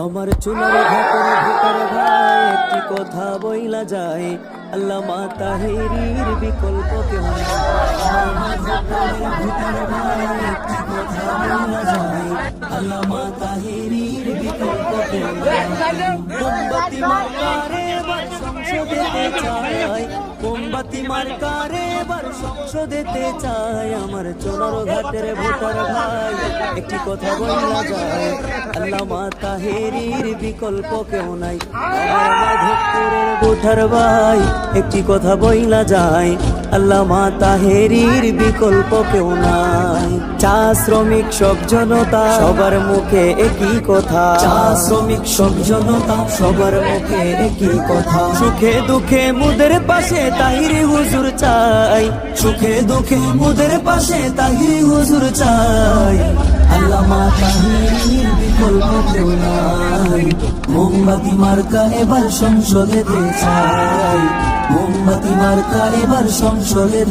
আমার চুলার ঘাটের ভিতরে ভাই একটি কথা বইলা যায়, আল্লামা তাহেরির বিকল্প কেউ নাই। আমার ঘাটের ভিতরে ভাই একটি কথা বইলা যায়, আল্লামা তাহেরির বিকল্প কেউ নাই। মোমবাতি মার্কারে এবার সংসদেতে চাই, মোমবাতি মার্কারে এবার সংসদেতে চাই। আমার চুলার ঘাটের ভোটার ভাই একটি কথা বইলা যায়, আল্লামা তাহেরির বিকল্প কেউ নাই। আমার মাধবপুরের ভোটার ভাই একটি কথা বইলা যায়, আল্লামা তাহেরির বিকল্প কেউ নাই। চা শ্রমিক সব জনতা সবার মুখে একই কথা, চা শ্রমিক সব জনতা সবার মুখে একই কথা। সুখে দুঃখে মুদের পাশে তাহিরি হুজুর চাই, সুখে দুঃখে মুদের পাশে তাহিরি হুজুর চাই। আল্লামা তাহেরির বিকল্প কেউ নাই। মোমবাতি মার্কা এবার সংসদেতে চাই, মোমবাতি মার্কা এবার সংসদে